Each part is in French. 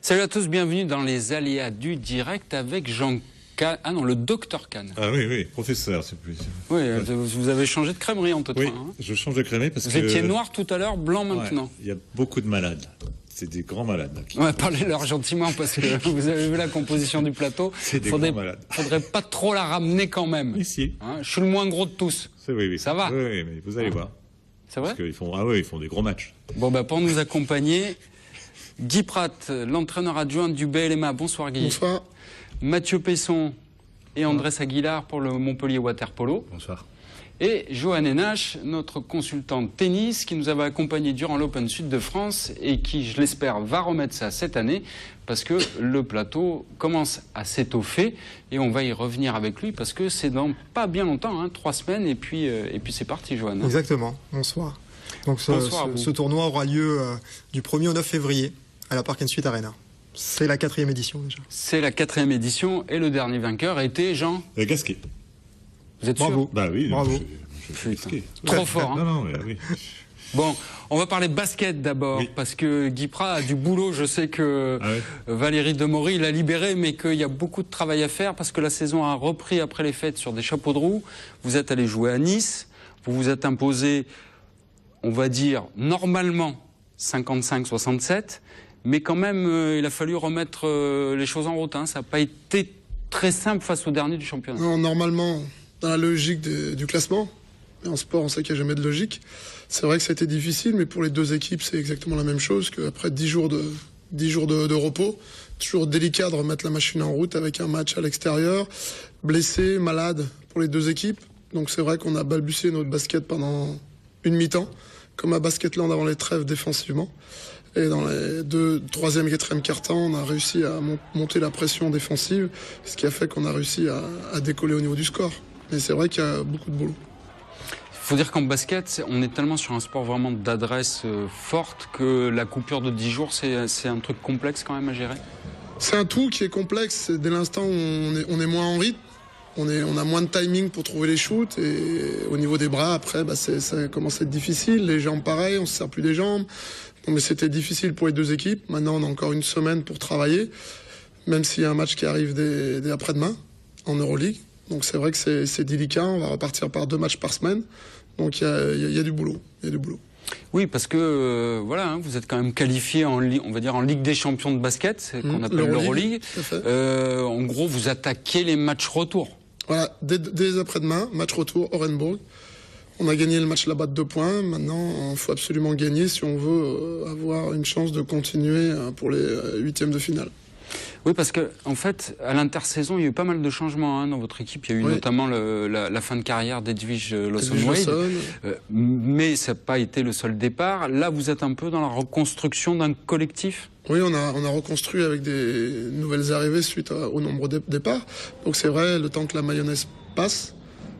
Salut à tous, bienvenue dans les aléas du direct avec Jean Kahn. Ah non, le docteur Kahn. Ah oui, oui, professeur, c'est plus. Oui, vous avez changé de crèmerie en tout cas. Oui, Hein. je change de crèmerie parce que... Vous étiez noir tout à l'heure, blanc maintenant. Il y a beaucoup de malades. C'est des grands malades. On va parler leur gentiment parce que vous avez vu la composition du plateau. C'est des grands malades. Faudrait pas trop la ramener quand même. Ici. Hein, je suis le moins gros de tous. Oui, oui. Ça va. Oui, oui, mais vous allez voir. C'est vrai. Parce qu'ils font, ils font des gros matchs. Bon, pour nous accompagner, Guy Pratt, l'entraîneur adjoint du BLMA. Bonsoir Guy. Bonsoir. Mathieu Pesson et Andrés Aguilar pour le Montpellier Water Polo. Bonsoir. Et Johan Henache, notre consultant de tennis, qui nous avait accompagnés durant l'Open Sud de France et qui, je l'espère, va remettre ça cette année parce que le plateau commence à s'étoffer et on va y revenir avec lui parce que c'est dans pas bien longtemps, hein, 3 semaines et puis c'est parti, Johan. Exactement. Bonsoir. Donc ce tournoi aura lieu du 1er au 9 février à la Park & Suite Arena. C'est la 4e édition déjà. C'est la 4e édition et le dernier vainqueur était Jean Gasquet. Vous êtes sûr? Bah oui. Bravo. Trop fort, hein. Non, mais oui. Bon, on va parler basket d'abord, oui. Parce que Guy Pratt a du boulot. Je sais que Valérie Demory l'a libéré, mais qu'il y a beaucoup de travail à faire parce que la saison a repris après les fêtes sur des chapeaux de roue. Vous êtes allé jouer à Nice, vous vous êtes imposé, on va dire, normalement 55-67, mais quand même, il a fallu remettre les choses en route. Hein. Ça n'a pas été très simple face au dernier du championnat. Non, normalement, dans la logique du classement, et en sport, on sait qu'il n'y a jamais de logique. C'est vrai que ça a été difficile, mais pour les deux équipes, c'est exactement la même chose qu'après 10 jours de repos. Toujours délicat de remettre la machine en route avec un match à l'extérieur, blessé, malade pour les deux équipes. Donc c'est vrai qu'on a balbutié notre basket pendant une mi-temps, comme à Basketland avant les trêves défensivement. Et dans les 2, 3e et 4e quart-temps, on a réussi à monter la pression défensive, ce qui a fait qu'on a réussi à décoller au niveau du score. Mais c'est vrai qu'il y a beaucoup de boulot. Il faut dire qu'en basket, on est tellement sur un sport vraiment d'adresse forte que la coupure de 10 jours, c'est un truc complexe quand même à gérer. C'est un tout qui est complexe. Dès l'instant où on est moins en rythme, on a moins de timing pour trouver les shoots. Et au niveau des bras, après, ça commence à être difficile. Les jambes, pareil, on ne se sert plus des jambes. Mais c'était difficile pour les deux équipes. Maintenant, on a encore une semaine pour travailler, même s'il y a un match qui arrive dès après-demain en Euroleague. Donc c'est vrai que c'est délicat. On va repartir par 2 matchs par semaine. Donc il y a du boulot. Il y a du boulot. Oui, parce que vous êtes quand même qualifié en Ligue des champions de basket, qu'on appelle l'Euroleague. En gros, vous attaquez les matchs retour. Voilà, dès après-demain, match retour, Orenburg. On a gagné le match là-bas de 2 points. Maintenant, il faut absolument gagner si on veut avoir une chance de continuer pour les 8e de finale. Oui, parce que en fait, à l'intersaison, il y a eu pas mal de changements dans votre équipe. Il y a eu notamment la fin de carrière d'Edwige Lawson-Wade, mais ça n'a pas été le seul départ. Là, vous êtes un peu dans la reconstruction d'un collectif. Oui, on a reconstruit avec des nouvelles arrivées suite au nombreux départs. Donc c'est vrai, le temps que la mayonnaise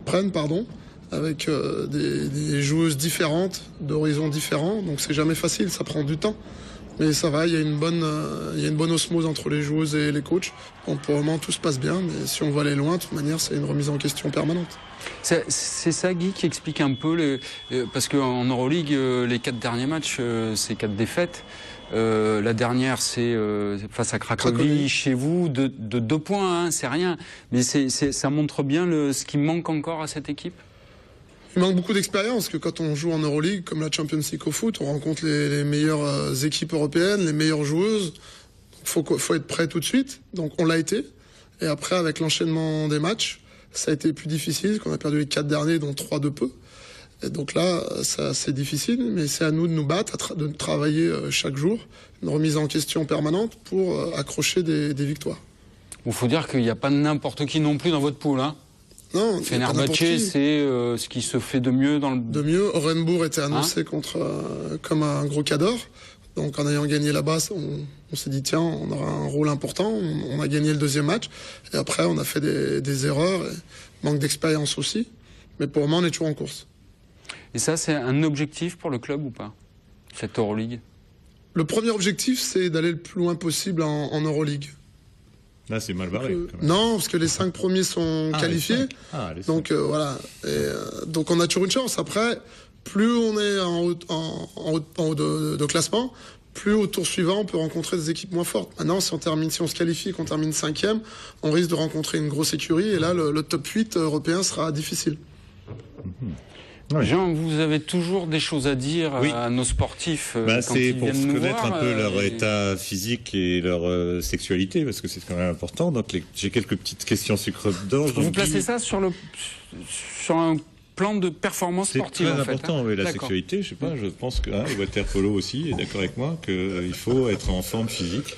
prenne, avec des joueuses différentes, d'horizons différents. Donc c'est jamais facile, ça prend du temps. Mais ça va, il y a une bonne osmose entre les joueuses et les coachs. Bon, pour le moment, tout se passe bien, mais si on veut aller loin, de toute manière, c'est une remise en question permanente. C'est ça, Guy, qui explique un peu, parce qu'en Euroleague, les 4 derniers matchs, c'est 4 défaites. La dernière, c'est face à Cracovie, chez vous, de 2 points, hein, c'est rien. Mais ça montre bien ce qui manque encore à cette équipe. Il manque beaucoup d'expérience, que quand on joue en Euroleague, comme la Champions League au foot, on rencontre les meilleures équipes européennes, les meilleures joueuses. Faut être prêt tout de suite. Donc on l'a été. Et après, avec l'enchaînement des matchs, ça a été plus difficile, parce qu'on a perdu les 4 derniers, dont 3 de peu. Et donc là, c'est difficile, mais c'est à nous de nous battre, de travailler chaque jour, une remise en question permanente pour accrocher des victoires. Il faut dire qu'il n'y a pas n'importe qui non plus dans votre poule, hein. Non, Fenerbahçe, c'est ce qui se fait de mieux dans le... De mieux, Orenburg était annoncé comme un gros cador. Donc en ayant gagné là-bas, on s'est dit tiens, on aura un rôle important. On a gagné le 2e match. Et après, on a fait des erreurs, et manque d'expérience aussi. Mais pour le moment, on est toujours en course. Et ça, c'est un objectif pour le club ou pas, cette Euroleague? Le premier objectif, c'est d'aller le plus loin possible en Euroleague. Là, c'est mal barré. Non, parce que les 5 premiers sont qualifiés. Donc voilà. Donc on a toujours une chance. Après, plus on est en haut de classement, plus au tour suivant, on peut rencontrer des équipes moins fortes. Maintenant, si on se qualifie et qu'on termine 5e, on risque de rencontrer une grosse écurie, et là, le top 8 européen sera difficile. Oui. Jean, vous avez toujours des choses à dire à nos sportifs quand ils pour viennent nous connaître voir, un peu leur état physique et leur sexualité, parce que c'est quand même important. Donc j'ai quelques petites questions sucre d'orge. Vous placez ça sur un plan de performance sportive, c'est très important, oui, la sexualité. Je sais pas, je pense que le water polo aussi est d'accord avec moi qu'il faut être en forme physique.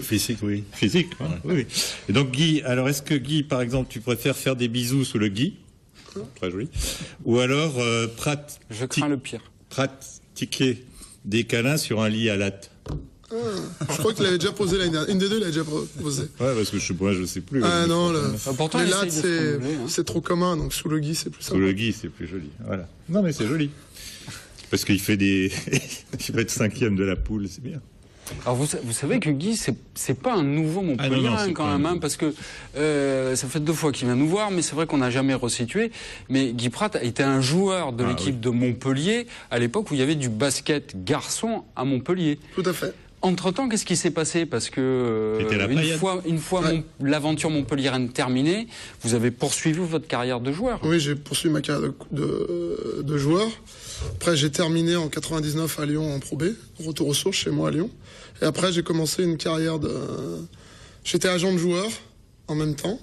Physique, oui. Physique, ouais. Oui. Et donc Guy, alors est-ce que Guy, par exemple, tu préfères faire des bisous sous le gui? Très joli. Ou alors je crains le pire. Pratiquer des câlins sur un lit à latte. Je crois qu'il l'avait déjà posé l'année dernière. Une des deux l'a déjà posé. Ouais, parce que je sais plus. Non, pourtant, les lattes, c'est trop commun, donc sous le gui, c'est plus simple. Sous le gui, c'est plus joli. Voilà. Non, mais c'est joli. Parce qu'il fait il va être 5e de la poule, c'est bien. Alors vous savez que Guy, c'est pas un nouveau Montpellierin quand même, parce que ça fait 2 fois qu'il vient nous voir, mais c'est vrai qu'on n'a jamais resitué. Mais Guy Pratt était un joueur de l'équipe de Montpellier à l'époque où il y avait du basket garçon à Montpellier. Tout à fait. Entre-temps, qu'est-ce qui s'est passé? Parce que une fois l'aventure montpelliéraine terminée, vous avez poursuivi votre carrière de joueur. Oui, j'ai poursuivi ma carrière de joueur. Après, j'ai terminé en 99 à Lyon en Pro B, retour aux sources chez moi à Lyon. Et après, j'ai commencé une carrière J'étais agent de joueur en même temps.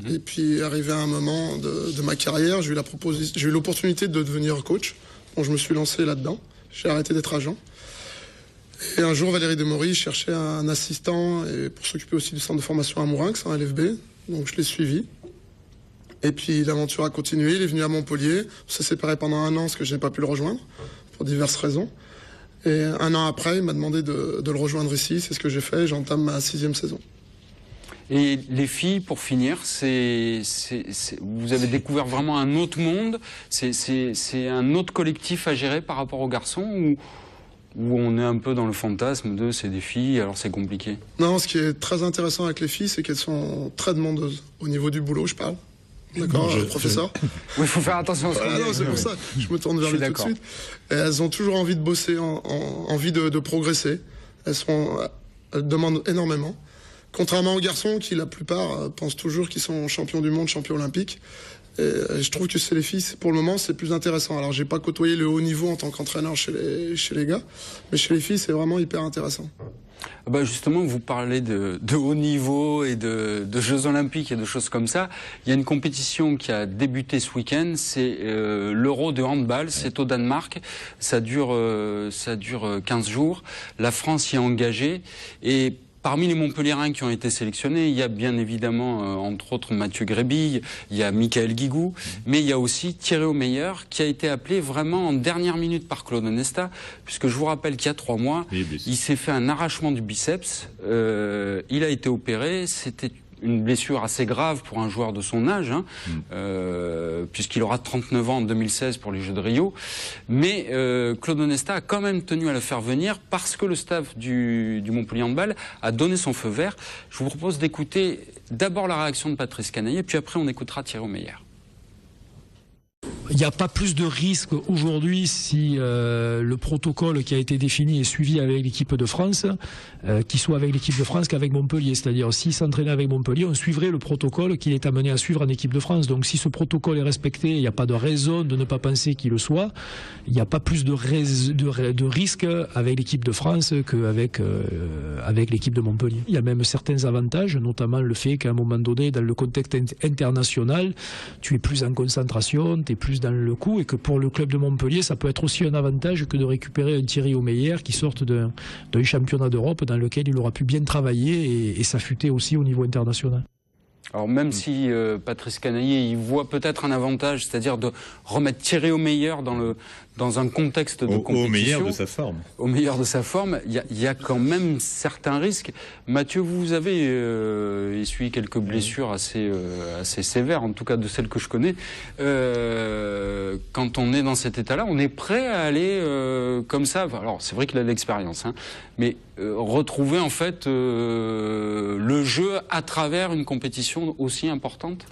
Et puis, arrivé à un moment de ma carrière, j'ai eu l'opportunité de devenir coach. Bon, je me suis lancé là-dedans. J'ai arrêté d'être agent. Et un jour, Valérie Demory cherchait un assistant et pour s'occuper aussi du centre de formation à Mourinx, en LFB. Donc, je l'ai suivi. Et puis, l'aventure a continué. Il est venu à Montpellier. On s'est séparés pendant 1 an parce que je n'ai pas pu le rejoindre pour diverses raisons. Et 1 an après, il m'a demandé de le rejoindre ici. C'est ce que j'ai fait. J'entame ma 6e saison. Et les filles, pour finir, vous avez découvert vraiment un autre monde. C'est un autre collectif à gérer par rapport aux garçons où on est un peu dans le fantasme de c'est des filles, alors c'est compliqué. Non, ce qui est très intéressant avec les filles, c'est qu'elles sont très demandeuses. Au niveau du boulot, je parle. D'accord, professeur. Oui, il faut faire attention à ce qu'on dit. Non, c'est pour ça. Je me tourne vers lui tout de suite. Et elles ont toujours envie de bosser, envie de progresser. Elles demandent énormément. Contrairement aux garçons qui, la plupart, pensent toujours qu'ils sont champions du monde, champions olympiques. Et je trouve que chez les filles, pour le moment, c'est plus intéressant. Alors, j'ai pas côtoyé le haut niveau en tant qu'entraîneur chez les gars, mais chez les filles, c'est vraiment hyper intéressant. Justement, vous parlez de haut niveau et de Jeux Olympiques et de choses comme ça. Il y a une compétition qui a débuté ce week-end, c'est l'Euro de handball, c'est au Danemark. Ça dure 15 jours. La France y est engagée et parmi les Montpelliérains qui ont été sélectionnés, il y a bien évidemment, entre autres, Mathieu Grébille, il y a Michael Guigou, mais il y a aussi Thierry Omeyer qui a été appelé vraiment en dernière minute par Claude Onesta, puisque je vous rappelle qu'il y a 3 mois, il s'est fait un arrachement du biceps, il a été opéré, c'était une blessure assez grave pour un joueur de son âge, puisqu'il aura 39 ans en 2016 pour les Jeux de Rio. Mais Claude Onesta a quand même tenu à le faire venir parce que le staff du Montpellier Handball a donné son feu vert. Je vous propose d'écouter d'abord la réaction de Patrice Canaillet, puis après on écoutera Thierry Omeyer. Il n'y a pas plus de risque aujourd'hui si le protocole qui a été défini est suivi avec l'équipe de France, qu'il soit avec l'équipe de France qu'avec Montpellier. C'est-à-dire, s'il s'entraînait avec Montpellier, on suivrait le protocole qu'il est amené à suivre en équipe de France. Donc si ce protocole est respecté, il n'y a pas de raison de ne pas penser qu'il le soit. Il n'y a pas plus de risque avec l'équipe de France qu'avec avec l'équipe de Montpellier. Il y a même certains avantages, notamment le fait qu'à un moment donné, dans le contexte international, tu es plus en concentration, tu es plus dans le coup, et que pour le club de Montpellier, ça peut être aussi un avantage que de récupérer un Thierry Omeyer qui sorte d'un championnat d'Europe dans lequel il aura pu bien travailler et s'affûter aussi au niveau international. Alors même si Patrice Canaillet il voit peut-être un avantage, c'est-à-dire de remettre Thierry Omeyer dans un contexte de compétition. Au meilleur de sa forme. Au meilleur de sa forme, il y a quand même certains risques. Mathieu, vous avez essuyé quelques blessures assez sévères, en tout cas de celles que je connais. Quand on est dans cet état-là, on est prêt à aller comme ça. Alors c'est vrai qu'il a de l'expérience, mais retrouver en fait le jeu à travers une compétition aussi importante.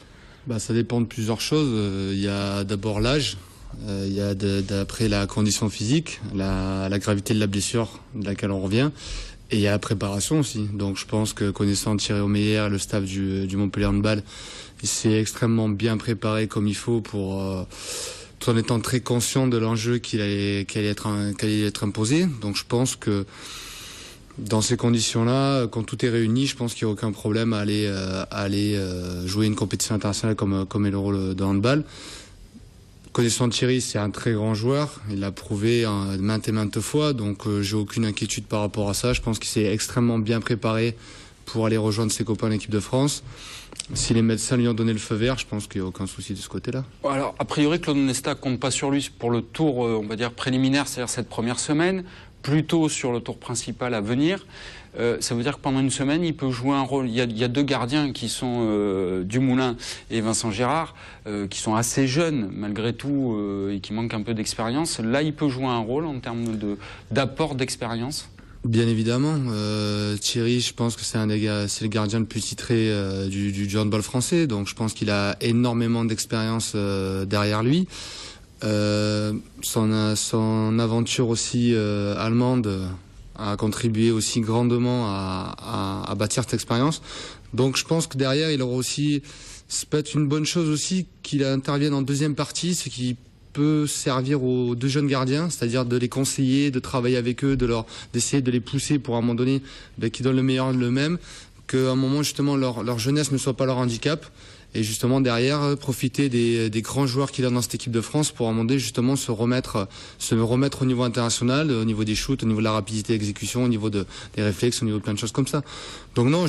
Ça dépend de plusieurs choses. Il y a d'abord l'âge. Il y a d'après la condition physique, la gravité de la blessure de laquelle on revient, et il y a la préparation aussi. Donc je pense que connaissant Thierry Omeyer, le staff du Montpellier Handball, il s'est extrêmement bien préparé comme il faut pour tout en étant très conscient de l'enjeu qu'il allait être imposé. Donc je pense que dans ces conditions-là, quand tout est réuni, je pense qu'il n'y a aucun problème à aller jouer une compétition internationale comme est le rôle de handball. Connaissant Thierry, c'est un très grand joueur. Il l'a prouvé maintes et maintes fois, donc j'ai aucune inquiétude par rapport à ça. Je pense qu'il s'est extrêmement bien préparé pour aller rejoindre ses copains en équipe de France. Si les médecins lui ont donné le feu vert, je pense qu'il n'y a aucun souci de ce côté-là. Alors, a priori, Claude Onesta compte pas sur lui pour le tour, on va dire, préliminaire, c'est-à-dire cette première semaine, plutôt sur le tour principal à venir. Ça veut dire que pendant une semaine, il peut jouer un rôle. Il y a deux gardiens qui sont Dumoulin et Vincent Gérard, qui sont assez jeunes malgré tout et qui manquent un peu d'expérience. Là, il peut jouer un rôle en termes d'apport d'expérience. Bien évidemment, Thierry, je pense que c'est le gardien le plus titré du handball français, donc je pense qu'il a énormément d'expérience derrière lui. Son aventure aussi allemande a contribué aussi grandement à bâtir cette expérience. Donc je pense que derrière, il aura aussi, ça peut être une bonne chose aussi qu'il intervienne en deuxième partie, ce qui peut servir aux deux jeunes gardiens, c'est-à-dire de les conseiller, de travailler avec eux, d'essayer de les pousser pour à un moment donné qu'ils donnent le meilleur d'eux-mêmes, qu'à un moment justement leur jeunesse ne soit pas leur handicap. Et justement derrière profiter des grands joueurs qu'il a dans cette équipe de France pour à un moment donné justement se remettre au niveau international, au niveau des shoots, au niveau de la rapidité d'exécution, au niveau des réflexes, au niveau de plein de choses comme ça. Donc non,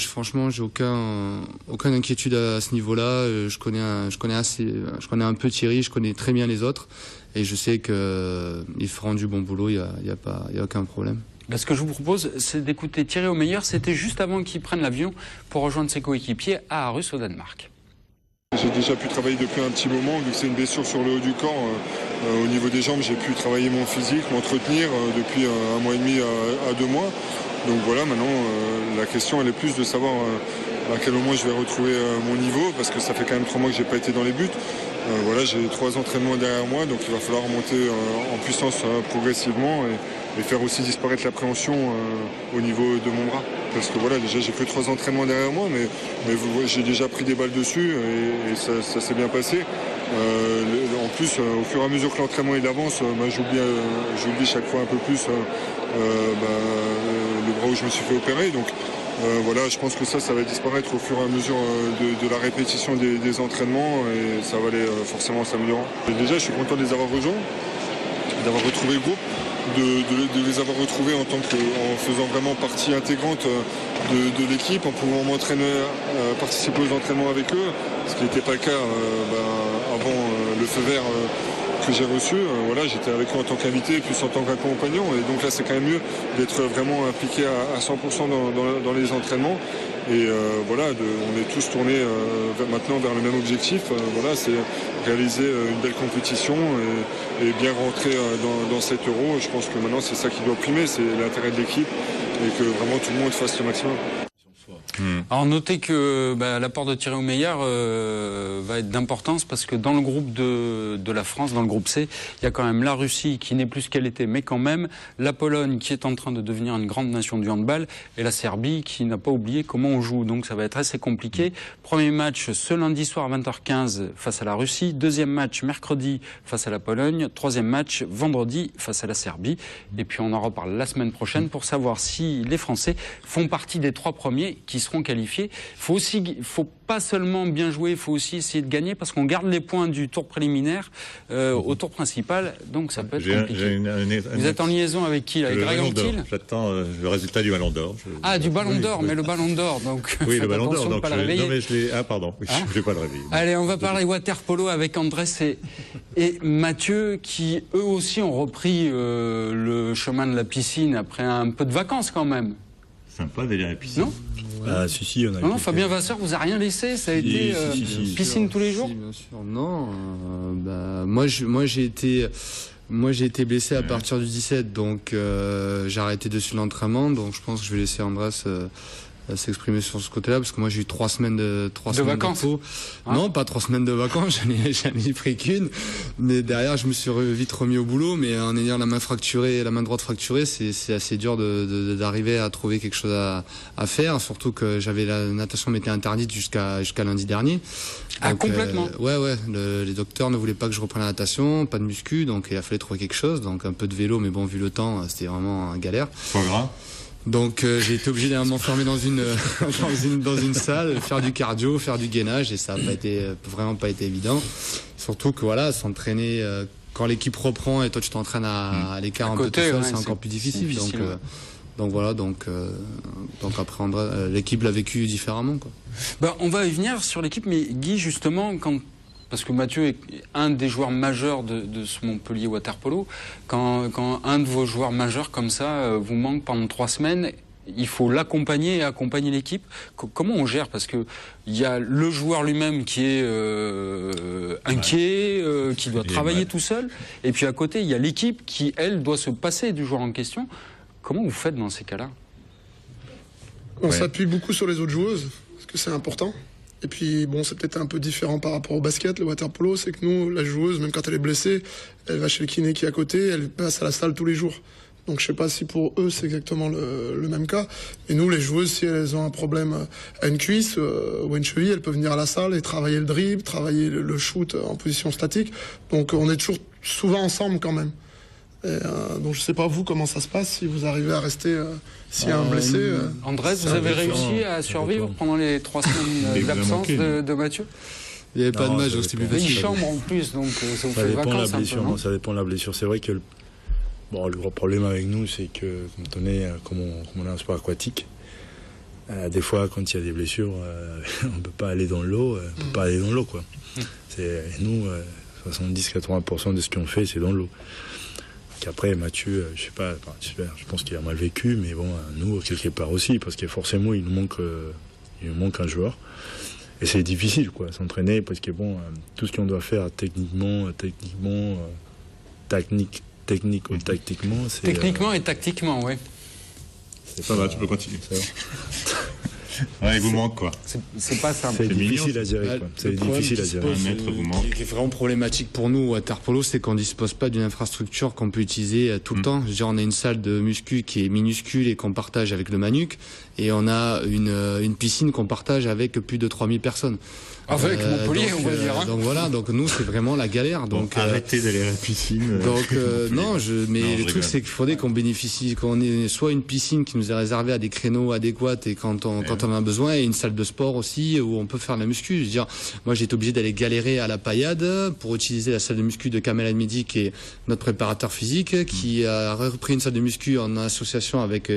franchement j'ai aucune inquiétude à ce niveau-là. Je connais un peu Thierry, je connais très bien les autres et je sais que ils feront du bon boulot, il y a aucun problème. Ce que je vous propose, c'est d'écouter Thierry Omeyer. C'était juste avant qu'il prenne l'avion pour rejoindre ses coéquipiers à Aarhus, au Danemark. J'ai déjà pu travailler depuis un petit moment, vu que c'est une blessure sur le haut du corps. Au niveau des jambes, j'ai pu travailler mon physique, m'entretenir depuis 1 mois et demi à 2 mois. Donc voilà, maintenant, la question, elle est plus de savoir à quel moment je vais retrouver mon niveau, parce que ça fait quand même 3 mois que j'ai pas été dans les buts. Voilà, j'ai 3 entraînements derrière moi, donc il va falloir monter en puissance progressivement et faire aussi disparaître l'appréhension au niveau de mon bras. Parce que voilà, déjà j'ai que 3 entraînements derrière moi, mais j'ai déjà pris des balles dessus et ça s'est bien passé. En plus, au fur et à mesure que l'entraînement il avance, j'oublie chaque fois un peu plus le bras où je me suis fait opérer. Donc voilà, je pense que ça va disparaître au fur et à mesure de la répétition des entraînements et ça va aller forcément s'améliorer. Déjà, je suis content de les avoir rejoints, d'avoir retrouvé le groupe, de les avoir retrouvés en faisant vraiment partie intégrante de l'équipe, en pouvant m'entraîner, participer aux entraînements avec eux, ce qui n'était pas le cas avant le feu vert que j'ai reçu. Voilà, j'étais avec eux en tant qu'invité, plus en tant qu'accompagnant, et donc là c'est quand même mieux d'être vraiment impliqué à 100% dans les entraînements. Et voilà, on est tous tournés maintenant vers le même objectif. Voilà, c'est réaliser une belle compétition et bien rentrer dans cet Euro. Je pense que maintenant c'est ça qui doit primer, c'est l'intérêt de l'équipe et que vraiment tout le monde fasse le maximum. Alors notez que l'apport de Thierry Omeyer va être d'importance parce que dans le groupe de la France, dans le groupe C, il y a quand même la Russie qui n'est plus ce qu'elle était, mais quand même la Pologne qui est en train de devenir une grande nation du handball et la Serbie qui n'a pas oublié comment on joue. Donc ça va être assez compliqué. Premier match ce lundi soir à 20h15 face à la Russie. Deuxième match mercredi face à la Pologne. Troisième match vendredi face à la Serbie. Et puis on en reparle la semaine prochaine pour savoir si les Français font partie des 3 premiers qui seront qualifiés. Faut pas seulement bien jouer, il faut aussi essayer de gagner parce qu'on garde les points du tour préliminaire au tour principal, donc ça peut être compliqué. Vous êtes en liaison avec qui là, avec Greg Anquetil ? J'attends le résultat du Ballon d'Or. Du Ballon d'Or, mais le Ballon d'Or, donc oui, le Ballon d'Or, donc pas le réveiller. Non mais pardon, je vais pas le réveiller. Allez, on va parler water-polo avec Andrés et Mathieu qui eux aussi ont repris le chemin de la piscine après un peu de vacances quand même. Sympa d'aller à la piscine. Non ? Si, on a non, Fabien Vasseur vous a rien laissé, ça a été piscine tous les jours. Bien sûr, non. Moi j'ai été blessé à partir du 17, donc j'ai arrêté dessus l'entraînement, donc je pense que je vais laisser Andrés s'exprimer sur ce côté-là, parce que moi j'ai eu 3 semaines de vacances. Non, pas 3 semaines de vacances, j'en ai pris qu'une. Mais derrière, je me suis vite remis au boulot. Mais en ayant la main droite fracturée, c'est assez dur d'arriver à trouver quelque chose à faire. Surtout que la natation m'était interdite jusqu'à lundi dernier. Donc, complètement. Ouais. Les docteurs ne voulaient pas que je reprenne la natation, pas de muscu, donc il a fallu trouver quelque chose. Donc un peu de vélo, mais bon, vu le temps, c'était vraiment une galère. Pas grave. Donc j'ai été obligé de m'enfermer dans une salle, faire du cardio, faire du gainage, et ça a vraiment pas été évident. Surtout que voilà, s'entraîner quand l'équipe reprend et toi tu t'entraînes à l'écart un peu tout seul, c'est encore plus difficile. Donc voilà, donc après l'équipe l'a vécu différemment, quoi. Ben, on va y venir sur l'équipe, mais Guy, justement, parce que Mathieu est un des joueurs majeurs de ce Montpellier Waterpolo, quand un de vos joueurs majeurs comme ça vous manque pendant 3 semaines, il faut l'accompagner et accompagner l'équipe. Comment on gère? Parce que il y a le joueur lui-même qui est inquiet, qui doit travailler tout seul, et puis à côté, il y a l'équipe qui, elle, doit se passer du joueur en question. Comment vous faites dans ces cas-là? On s'appuie beaucoup sur les autres joueuses, parce que c'est important. Et puis, bon, c'est peut-être un peu différent par rapport au basket, le waterpolo, c'est que nous, la joueuse, même quand elle est blessée, elle va chez le kiné qui est à côté, elle passe à la salle tous les jours. Donc, je sais pas si pour eux, c'est exactement le même cas. Et nous, les joueuses, si elles ont un problème à une cuisse ou à une cheville, elles peuvent venir à la salle et travailler le dribble, travailler le shoot en position statique. Donc, on est toujours souvent ensemble quand même. Donc je sais pas vous comment ça se passe, si vous arrivez à rester s'il y a un blessé. Andrés, vous avez réussi à survivre pendant les 3 semaines d'absence de Mathieu? Il n'y avait pas de match, donc c'était plus facile. Il chambre en plus, donc ça vous fait vacances un peu, non? Ça dépend de la blessure. C'est vrai que le gros problème avec nous, c'est que comme on est un sport aquatique, des fois quand il y a des blessures, on peut pas aller dans l'eau, quoi. Nous, 70-80% de ce qu'on fait, c'est dans l'eau. Après, Mathieu, je sais pas, je pense qu'il a mal vécu, mais bon, nous, quelque part aussi, parce que forcément, il nous manque un joueur. Et c'est difficile, quoi, s'entraîner, parce que bon, tout ce qu'on doit faire techniquement ou tactiquement, c'est... Techniquement et tactiquement, oui. Ça va, tu peux continuer. Ouais, il vous manque, quoi. C'est pas simple. C'est difficile à gérer, quoi. C'est difficile à gérer. Un mètre vous manque. Ce qui est vraiment problématique pour nous, Waterpolo, c'est qu'on dispose pas d'une infrastructure qu'on peut utiliser tout le temps. Je veux dire, on a une salle de muscu qui est minuscule et qu'on partage avec le Manuc, et on a une piscine qu'on partage avec plus de 3000 personnes. Avec Montpellier, on va dire. Donc voilà, donc nous, c'est vraiment la galère. Donc arrêtez d'aller à la piscine. Donc le truc, c'est qu'il faudrait qu'on bénéficie, qu'on ait soit une piscine qui nous est réservée à des créneaux adéquats et quand on en a besoin, et une salle de sport aussi où on peut faire de la muscu. Je veux dire, moi, j'ai été obligé d'aller galérer à la Paillade pour utiliser la salle de muscu de Kamel Almedi, qui est notre préparateur physique, qui a repris une salle de muscu en association avec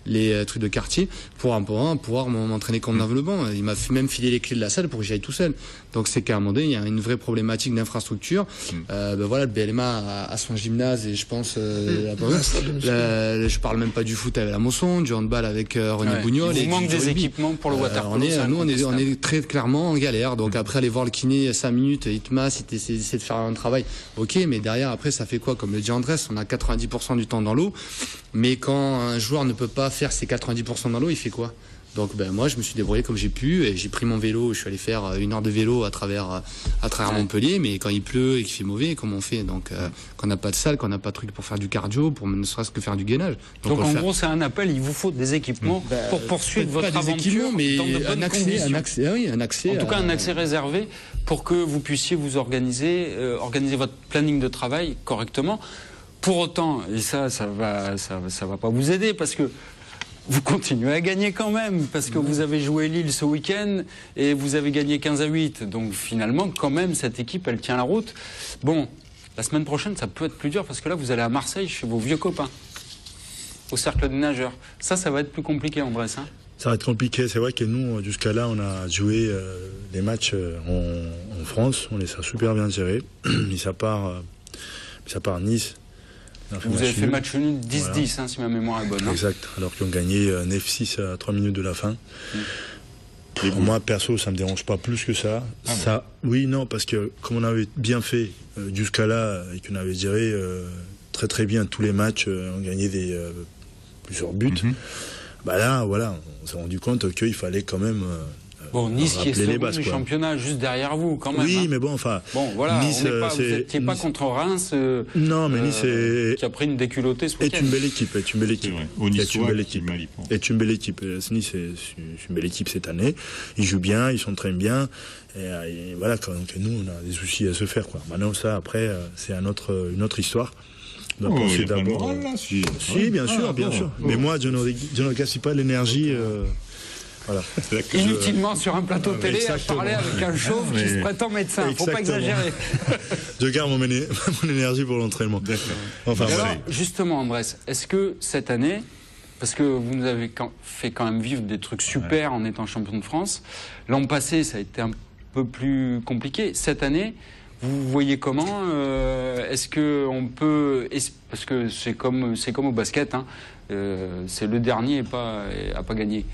les trucs de quartier pour pouvoir m'entraîner convenablement. Il m'a même filé les clés de la salle pour que j'y aille tout seul. Donc c'est qu'à un moment donné, il y a une vraie problématique d'infrastructure. Voilà, le BLMA a son gymnase, et je pense je parle même pas du foot avec la Mosson, du handball avec René Bougnol. Il manque des équipements pour le waterpolo. On est très clairement en galère. Donc après, aller voir le kiné 5 minutes, il te masse, il essaie de faire un travail. Ok, mais derrière, après, ça fait quoi? Comme le dit Andrés, on a 90% du temps dans l'eau. Mais quand un joueur ne peut pas faire ses 90% dans l'eau, il fait quoi? Donc moi, je me suis débrouillé comme j'ai pu, et j'ai pris mon vélo, je suis allé faire 1 heure de vélo à travers Montpellier. Mais quand il pleut et qu'il fait mauvais, comment on fait? Donc quand on n'a pas de salle, quand on n'a pas de truc pour faire du cardio, pour ne serait-ce que faire du gainage. Donc en gros, c'est un appel, il vous faut des équipements pour poursuivre votre aventure mais dans de bonnes conditions. Un accès. En tout cas, un accès réservé pour que vous puissiez vous organiser votre planning de travail correctement. Pour autant, et ça va pas vous aider, parce que vous continuez à gagner quand même, parce que vous avez joué Lille ce week-end et vous avez gagné 15-8. Donc finalement, quand même, cette équipe, elle tient la route. Bon, la semaine prochaine, ça peut être plus dur, parce que là, vous allez à Marseille chez vos vieux copains, au Cercle des Nageurs. Ça va être plus compliqué, Andrés. Ça va être compliqué. C'est vrai que nous, jusqu'à là, on a joué des matchs en France. On les a super bien gérés. Mis à part Nice. Vous avez fait match nul 10-10, si ma mémoire est bonne. Exact, alors qu'ils ont gagné 9-6 à 3 minutes de la fin. Pour moi, perso, ça ne me dérange pas plus que ça. Oui, non, parce que comme on avait bien fait jusqu'à là, et qu'on avait géré très très bien tous les matchs, on gagnait plusieurs buts. Bah là, voilà, on s'est rendu compte qu'il fallait quand même. Bon, Nice qui est second du championnat, juste derrière vous, quand même. Oui, hein. mais bon, enfin. Bon, voilà, Nice, vous n'étiez pas contre Reims. Non, mais Nice qui a pris une déculottée ce week-end. Est une belle équipe, est une belle équipe. Est une belle équipe. Est une belle équipe. Nice est une belle équipe cette année. Ils jouent bien, ils s'entraînent bien. Et voilà, donc nous, on a des soucis à se faire, quoi. Maintenant, ça, après, c'est une autre histoire. Donc, il y a pas de morale, là, si, bien sûr, bien sûr. Mais moi, je ne gaspille pas l'énergie. Voilà. Inutilement sur un plateau télé à parler avec un chauve qui se prétend médecin. Il ne faut pas exagérer. Je garde mon énergie pour l'entraînement. Enfin, alors, justement, Andrés, est-ce que cette année, parce que vous nous avez fait quand même vivre des trucs super en étant champion de France, l'an passé ça a été un peu plus compliqué. Cette année, vous voyez comment est-ce qu'on peut... Parce que c'est comme au basket, hein, c'est le dernier à pas gagner.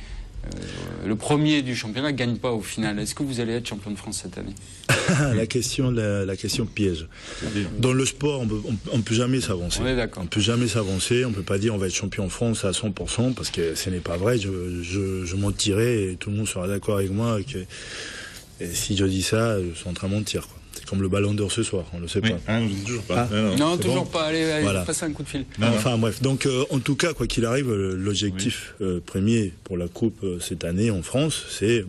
Le premier du championnat ne gagne pas au final. Est-ce que vous allez être champion de France cette année? La question piège. Dans le sport, on ne peut jamais s'avancer. On est d'accord. On ne peut jamais s'avancer. On ne peut pas dire on va être champion de France à 100% parce que ce n'est pas vrai. Je mentirais et tout le monde sera d'accord avec moi. Et si je dis ça, je suis en train de mentir, quoi. Comme le Ballon d'Or ce soir, on ne le sait pas. Toujours pas. Non, toujours bon. Pas. Allez, voilà. Passez un coup de fil. Enfin bref, donc en tout cas, quoi qu'il arrive, l'objectif premier pour la Coupe cette année en France, c'est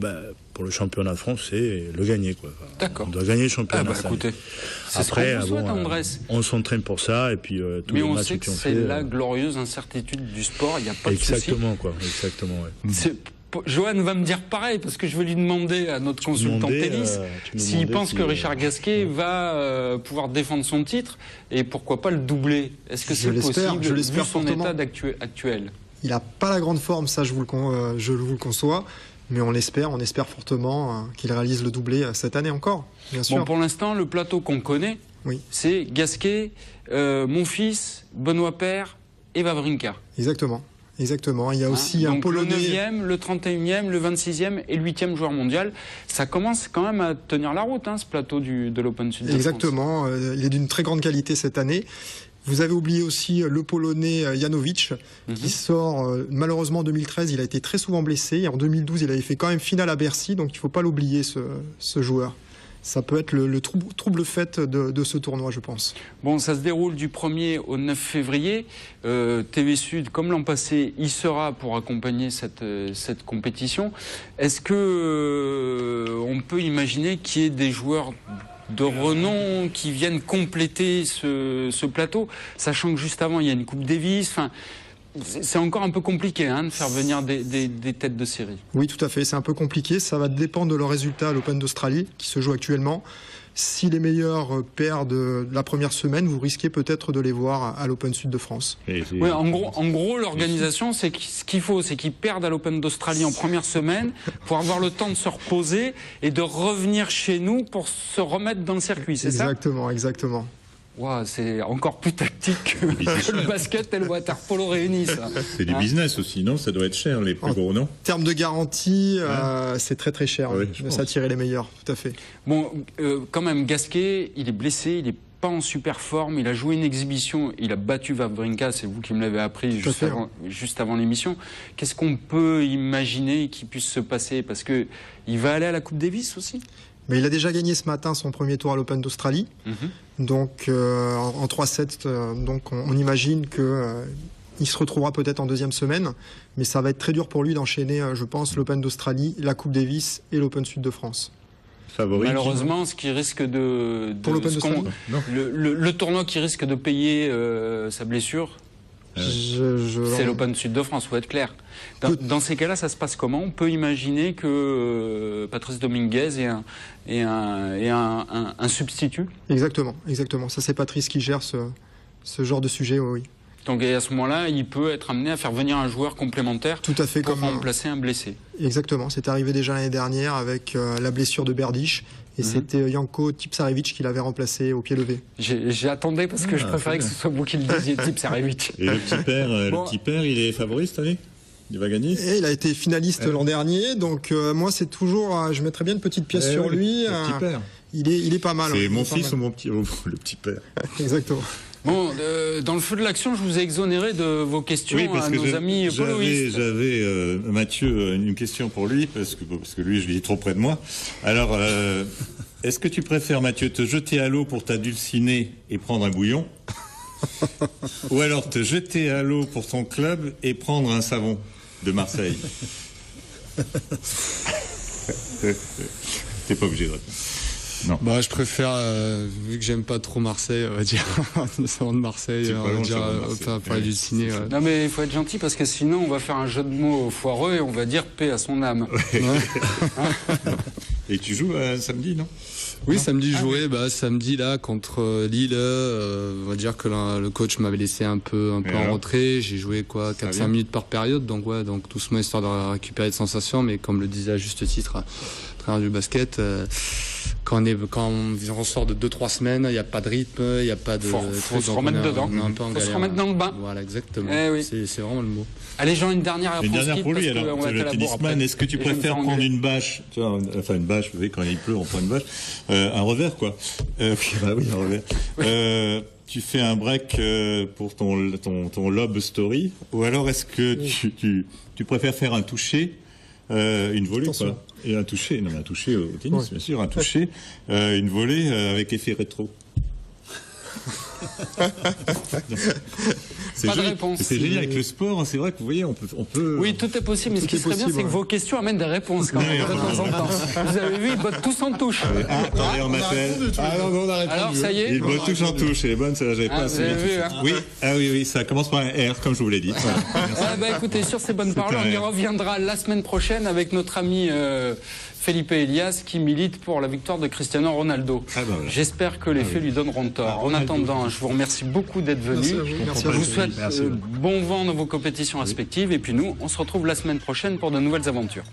pour le championnat de France, c'est le gagner, quoi. D'accord. On doit gagner le championnat. Écoutez, après, on s'entraîne pour ça et puis tous les matchs qui ont fait. Mais on sait que c'est la glorieuse incertitude du sport. Il n'y a pas de souci. Exactement, quoi. Exactement. Ouais. Johan va me dire pareil, parce que je vais lui demander à notre consultant tennis s'il pense que Richard Gasquet va pouvoir défendre son titre et pourquoi pas le doubler. Est-ce que c'est possible vu son état actuel? Il n'a pas la grande forme, ça je vous le conçois, mais on espère fortement qu'il réalise le doublé cette année encore, bien sûr. Bon, pour l'instant, le plateau qu'on connaît, c'est Gasquet, Monfils, Benoît Paire et Wawrinka. Exactement, il y a aussi un Polonais. Le 9e, le 31e, le 26e et le 8e joueur mondial. Ça commence quand même à tenir la route, ce plateau de l'Open Sud de France. Exactement, il est d'une très grande qualité cette année. Vous avez oublié aussi le Polonais Janowicz, qui sort malheureusement en 2013. Il a été très souvent blessé. Et en 2012, il avait fait quand même finale à Bercy, donc il ne faut pas l'oublier, ce joueur. Ça peut être le trouble fait de ce tournoi, je pense. Bon, ça se déroule du 1er au 9 février. TV Sud, comme l'an passé, y sera pour accompagner cette compétition. Est-ce que on peut imaginer qu'il y ait des joueurs de renom qui viennent compléter ce plateau, sachant que juste avant, il y a une Coupe Davis. Enfin, c'est encore un peu compliqué de faire venir des têtes de série. Oui, tout à fait. C'est un peu compliqué. Ça va dépendre de leurs résultats à l'Open d'Australie, qui se joue actuellement. Si les meilleurs perdent la première semaine, vous risquez peut-être de les voir à l'Open Sud de France. Oui, en gros, l'organisation, c'est ce qu'il faut, c'est qu'ils perdent à l'Open d'Australie en première semaine pour avoir le temps de se reposer et de revenir chez nous pour se remettre dans le circuit, c'est ça? Exactement. Wow, c'est encore plus tactique que le basket et le water polo réunis. C'est du business aussi, non? Ça doit être cher, les plus gros, non? En termes de garantie, c'est très très cher de s'attirer les meilleurs, tout à fait. Bon, quand même, Gasquet, il est blessé, il n'est pas en super forme, il a joué une exhibition, il a battu Wawrinka, c'est vous qui me l'avez appris juste avant l'émission. Qu'est-ce qu'on peut imaginer qui puisse se passer? Parce qu'il va aller à la Coupe Davis aussi? Mais il a déjà gagné ce matin son premier tour à l'Open d'Australie. Donc en 3-7, donc on imagine qu'il se retrouvera peut-être en deuxième semaine. Mais ça va être très dur pour lui d'enchaîner, je pense, l'Open d'Australie, la Coupe Davis et l'Open Sud de France. Favori, malheureusement, ce qui risque pour l'Open d'Australie, le tournoi qui risque de payer sa blessure, c'est l'Open Sud de France, il faut être clair. Dans ces cas-là, ça se passe comment? On peut imaginer que Patrice Dominguez ait un substitut? Exactement. Ça, c'est Patrice qui gère ce genre de sujet, oui. Donc à ce moment-là, il peut être amené à faire venir un joueur complémentaire pour remplacer un blessé. Exactement, c'est arrivé déjà l'année dernière avec la blessure de Berdych. Et c'était Janko Tipsarevic qui l'avait remplacé au pied levé. J'attendais parce que je préférais que ce soit vous qui le disiez, Tipsarevic. Et le petit père, il est favori cette année? Il va gagner? Et il a été finaliste l'an dernier, donc moi c'est toujours, je mettrais bien une petite pièce sur lui. Le petit père. il est pas mal. C'est mon fils ou mon petit, le petit père. Exactement. Bon, dans le feu de l'action, je vous ai exonéré de vos questions à nos amis poloistes. J'avais Mathieu une question pour lui parce que lui je l'ai trop près de moi. Alors, est-ce que tu préfères, Mathieu, te jeter à l'eau pour t'adulciner et prendre un bouillon, ou alors te jeter à l'eau pour ton club et prendre un savon de Marseille? T'es pas obligé de répondre. Non. Bah, je préfère, vu que j'aime pas trop Marseille, on va dire, le savon de Marseille, on va dire, pour adulciner. Ouais. Non, mais il faut être gentil parce que sinon, on va faire un jeu de mots foireux et on va dire paix à son âme. Ouais. Et tu joues samedi, non? Oui, non. Samedi, je jouais, samedi, là, contre Lille. On va dire que le coach m'avait laissé un peu en retrait. J'ai joué, 4-5 minutes par période. Donc, donc doucement, histoire de récupérer de sensations. Mais comme le disait à juste titre, du basket, quand on ressort de 2-3 semaines, il n'y a pas de rythme, il n'y a pas de... Faut se remettre dedans. Faut se remettre dans le bain. Voilà, exactement. Oui. C'est vraiment le mot. Allez, Jean, une dernière pour lui. Alors, le tennisman, est-ce que tu préfères prendre une bâche, une bâche, vous savez, quand il pleut, on prend une bâche, un revers, quoi. Oui, un revers. Tu fais un break pour ton lob story, ou alors est-ce que tu préfères faire un toucher, une volée, quoi? Et un toucher au tennis, bien sûr, un toucher, une volée avec effet rétro. Pas de réponse. C'est génial avec le sport, c'est vrai que vous voyez, on peut. Oui, tout est possible, mais ce qui serait bien, c'est que vos questions amènent des réponses quand même, de temps en temps. Vous avez vu, ils bottent tous en touche. Attendez, on m'appelle. On a répondu. Alors, ça y est. Ils bottent tous en touche, c'est les bonnes, celle-là, j'avais pas assez vite. Oui, ça commence par un R, comme je vous l'ai dit. Écoutez, sur ces bonnes paroles, on y reviendra la semaine prochaine avec notre ami Felipe Elias qui milite pour la victoire de Cristiano Ronaldo. J'espère que les faits lui donneront tort. En attendant, je vous remercie beaucoup d'être venu. Je vous souhaite bon vent dans vos compétitions respectives. Et puis nous, on se retrouve la semaine prochaine pour de nouvelles aventures.